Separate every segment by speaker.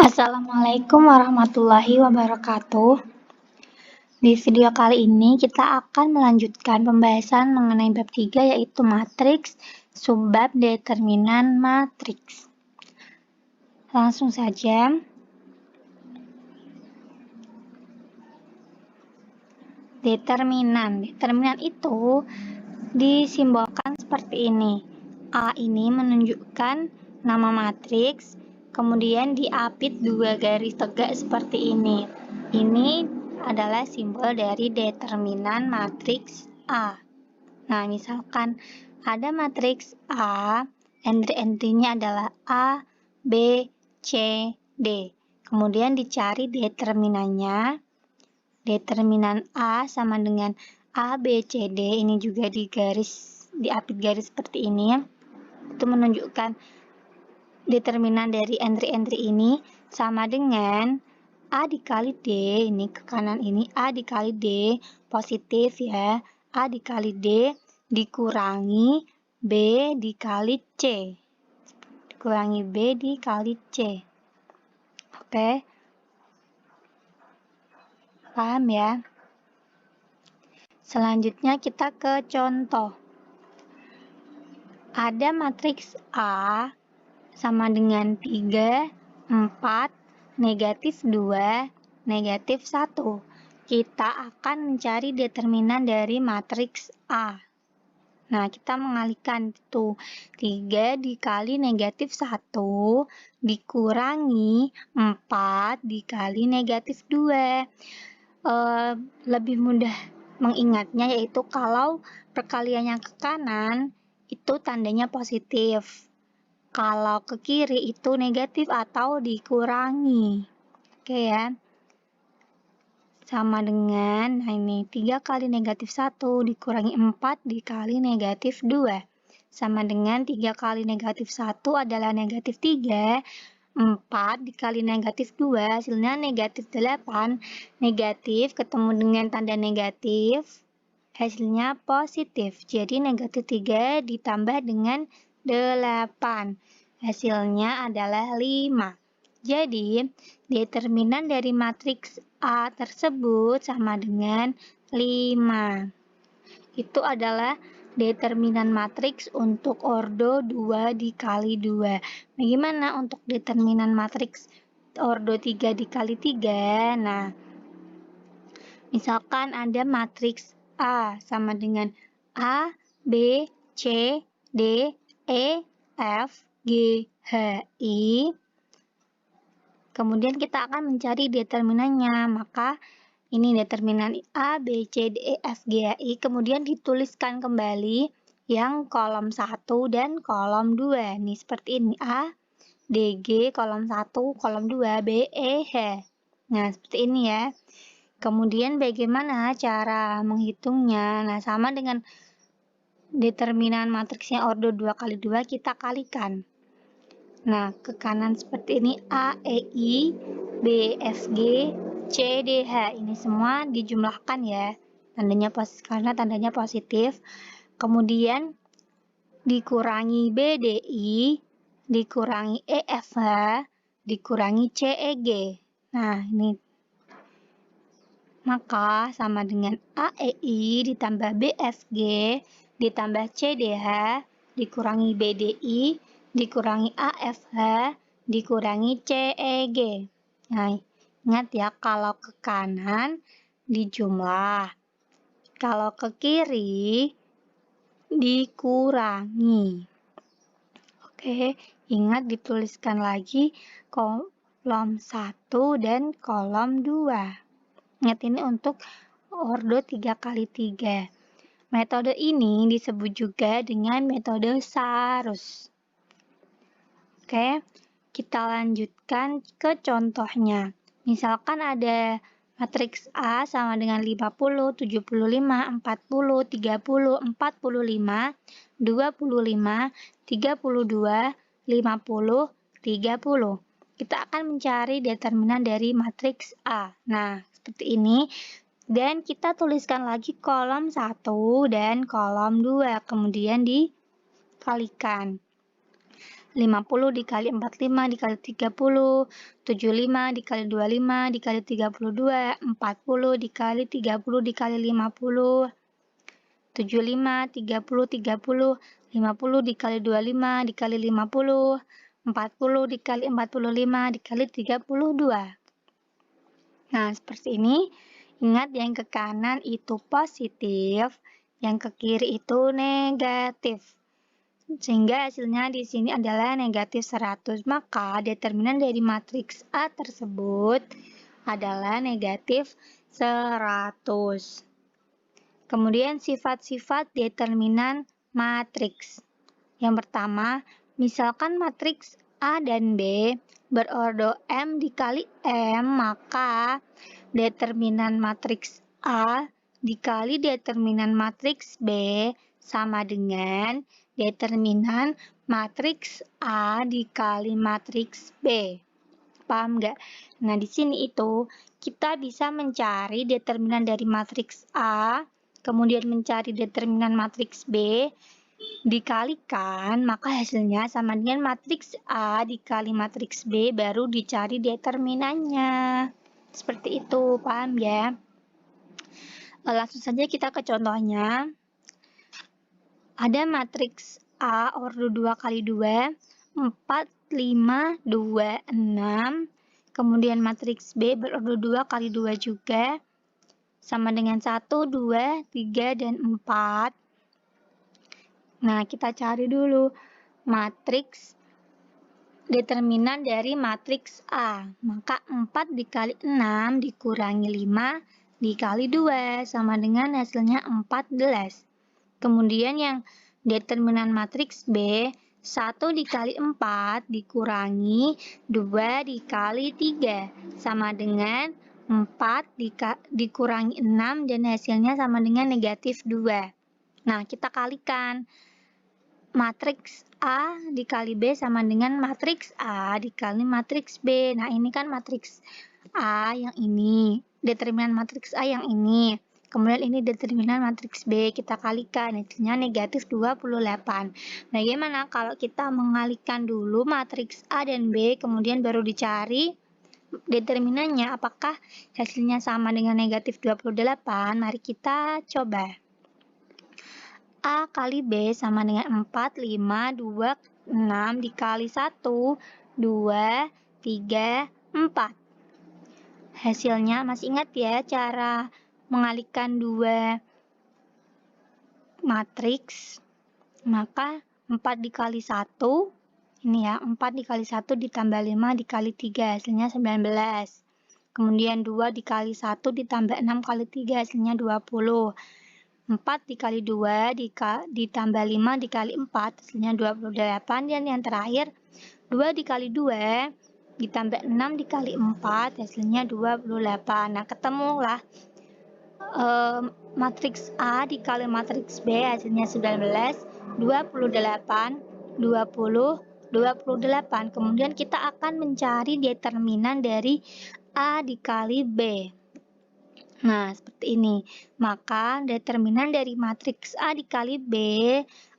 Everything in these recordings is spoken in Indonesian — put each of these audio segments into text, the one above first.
Speaker 1: Assalamualaikum warahmatullahi wabarakatuh. Di video kali ini kita akan melanjutkan pembahasan mengenai bab 3 yaitu matriks, subbab determinan matriks. Langsung saja. Determinan itu disimbolkan seperti ini. A ini menunjukkan nama matriks, kemudian diapit 2 garis tegak seperti ini. Ini adalah simbol dari determinan matriks A. Nah, misalkan ada matriks A, entry-entrynya adalah A, B, C, D. Kemudian dicari determinannya. Determinan A sama dengan A, B, C, D. Ini juga diapit garis seperti ini. Itu menunjukkan determinan dari entry-entry ini sama dengan A dikali D, ini ke kanan ini A dikali D, positif ya, A dikali D dikurangi B dikali C, dikurangi B dikali C. Oke, paham ya? Selanjutnya kita ke contoh. Ada matriks A sama dengan 3, 4, negatif 2, negatif 1. Kita akan mencari determinan dari matriks A. Nah, kita mengalihkan itu. 3 dikali negatif 1 dikurangi 4 dikali negatif 2. Lebih mudah mengingatnya yaitu kalau perkaliannya ke kanan itu tandanya positif. Kalau ke kiri itu negatif atau dikurangi. Oke ya. Sama dengan, nah ini 3 kali negatif 1 dikurangi 4 dikali negatif 2. Sama dengan 3 kali negatif 1 adalah negatif 3. 4 dikali negatif 2 hasilnya negatif 8. Negatif ketemu dengan tanda negatif, hasilnya positif. Jadi negatif 3 ditambah dengan 8. Hasilnya adalah 5. Jadi, determinan dari matriks A tersebut sama dengan 5. Itu adalah determinan matriks untuk ordo 2 dikali 2. Bagaimana untuk determinan matriks ordo 3 dikali 3? Nah, misalkan ada matriks A sama dengan A, B, C, D, E, F, G, H, I. Kemudian kita akan mencari determinannya. Maka ini determinan A, B, C, D, E, F, G, H, I. Kemudian dituliskan kembali yang kolom 1 dan kolom 2. Ini seperti ini. A, D, G, kolom 1, kolom 2, B, E, H. Nah, seperti ini ya. Kemudian bagaimana cara menghitungnya? Nah, sama dengan determinan matriksnya ordo 2 kali 2, kita kalikan. Nah, ke kanan seperti ini A, E, I, B, F, G, C, D, H. Ini semua dijumlahkan ya. Tandanya positif karena tandanya positif. Kemudian dikurangi B, D, I, dikurangi E, F, H, dikurangi C, E, G. Nah, ini maka sama dengan A, E, I ditambah B, F, G ditambah C, D, H dikurangi B, D, I dikurangi A, F, H dikurangi C, E, G. Nah, ingat ya, kalau ke kanan dijumlah, kalau ke kiri dikurangi. Oke, ingat dituliskan lagi kolom 1 dan kolom 2. Ingat ini untuk ordo 3 kali 3. Metode ini disebut juga dengan metode Sarus. Oke, kita lanjutkan ke contohnya. Misalkan ada matriks A sama dengan 50, 75, 40, 30, 45, 25, 32, 50, 30. Kita akan mencari determinan dari matriks A. Nah, seperti ini. Dan kita tuliskan lagi kolom 1 dan kolom 2. Kemudian dikalikan. 50 dikali 45 dikali 30, 75 dikali 25 dikali 32, 40 dikali 30 dikali 50, 75, 30, 30, 50 dikali 25 dikali 50, 40 dikali 45 dikali 32. Nah, seperti ini. Ingat yang ke kanan itu positif, yang ke kiri itu negatif. Sehingga hasilnya di sini adalah negatif 100. Maka determinan dari matriks A tersebut adalah negatif 100. Kemudian sifat-sifat determinan matriks. Yang pertama, misalkan matriks A dan B berordo M dikali M, maka determinan matriks A dikali determinan matriks B sama dengan determinan matriks A dikali matriks B. Paham nggak? Nah, di sini itu kita bisa mencari determinan dari matriks A, kemudian mencari determinan matriks B, dikalikan, maka hasilnya sama dengan matriks A dikali matriks B, baru dicari determinannya. Seperti itu, paham ya? Langsung saja kita ke contohnya. Ada matriks A ordo 2 kali 2, 4, 5, 2, 6. Kemudian matriks B berordo 2 kali 2 juga, sama dengan 1, 2, 3, dan 4. Nah, kita cari dulu matriks determinan dari matriks A. Maka 4 dikali 6 dikurangi 5 dikali 2, sama dengan hasilnya 14. Kemudian yang determinan matriks B, 1 dikali 4 dikurangi 2 dikali 3, sama dengan 4 dikurangi 6, dan hasilnya sama dengan negatif 2. Nah, kita kalikan. Matriks A dikali B sama dengan matriks A dikali matriks B. Nah, ini kan matriks A yang ini, determinan matriks A yang ini. Kemudian ini determinan matriks B, kita kalikan, hasilnya negatif 28. Bagaimana kalau kita mengalihkan dulu matriks A dan B, kemudian baru dicari determinannya, apakah hasilnya sama dengan negatif 28? Mari kita coba. A kali B sama dengan 4, 5, 2, 6 dikali 1, 2, 3, 4. Hasilnya masih ingat ya cara mengalihkan dua matriks? Maka 4 dikali 1, ini ya, 4 dikali 1 ditambah 5 dikali 3, hasilnya 19. Kemudian 2 dikali 1 ditambah 6 kali 3, hasilnya 20. 4 dikali 2 ditambah 5 dikali 4, hasilnya 28. Dan yang terakhir, 2 dikali 2 ditambah 6 dikali 4, hasilnya 28. Nah, ketemulah matriks A dikali matriks B, hasilnya 19, 28, 20, 28. Kemudian kita akan mencari determinan dari A dikali B. Nah, seperti ini. Maka determinan dari matriks A dikali B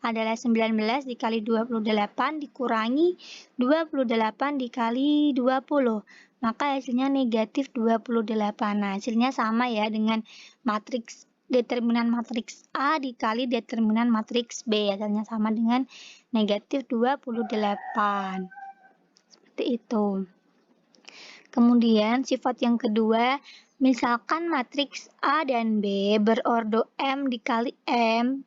Speaker 1: adalah 19 dikali 28 dikurangi 28 dikali 20. Maka hasilnya negatif 28. Nah, hasilnya sama ya dengan matriks determinan matriks A dikali determinan matriks B. Hasilnya sama dengan negatif 28. Seperti itu. Kemudian sifat yang kedua, misalkan matriks A dan B berordo M dikali M.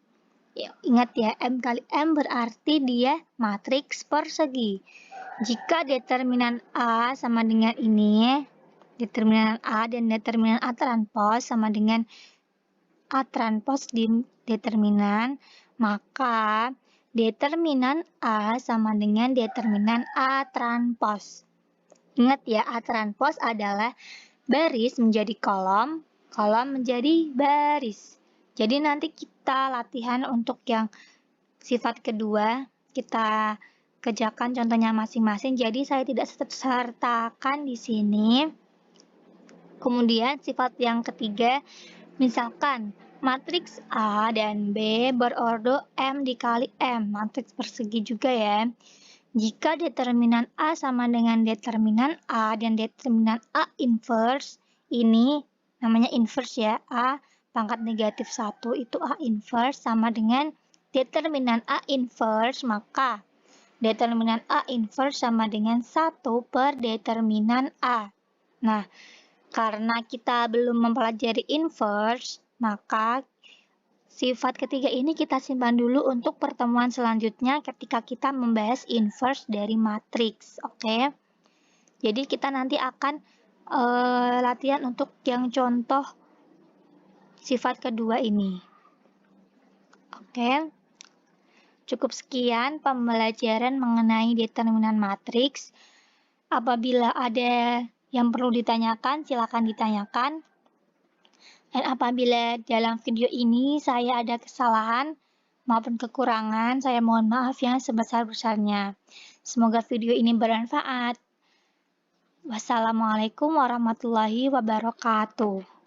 Speaker 1: Ya, ingat ya, M kali M berarti dia matriks persegi. Jika determinan A sama dengan ini, determinan A dan determinan A transpos sama dengan A transpos di determinan, maka determinan A sama dengan determinan A transpos. Ingat ya, A transpos adalah baris menjadi kolom, kolom menjadi baris. Jadi nanti kita latihan untuk yang sifat kedua, kita kerjakan contohnya masing-masing. Jadi saya tidak sertakan di sini. Kemudian sifat yang ketiga, misalkan matriks A dan B berordo M dikali M, matriks persegi juga ya. Jika determinan A sama dengan determinan A dan determinan A inverse, ini namanya inverse ya, A pangkat negatif 1 itu A inverse sama dengan determinan A inverse, maka determinan A inverse sama dengan 1 per determinan A. Nah, karena kita belum mempelajari inverse, maka sifat ketiga ini kita simpan dulu untuk pertemuan selanjutnya ketika kita membahas inverse dari matriks, oke? Jadi kita nanti akan latihan untuk yang contoh sifat kedua ini. Oke. Cukup sekian pembelajaran mengenai determinan matriks. Apabila ada yang perlu ditanyakan, silakan ditanyakan. Dan apabila dalam video ini saya ada kesalahan maupun kekurangan, saya mohon maaf yang sebesar-besarnya. Semoga video ini bermanfaat. Wassalamualaikum warahmatullahi wabarakatuh.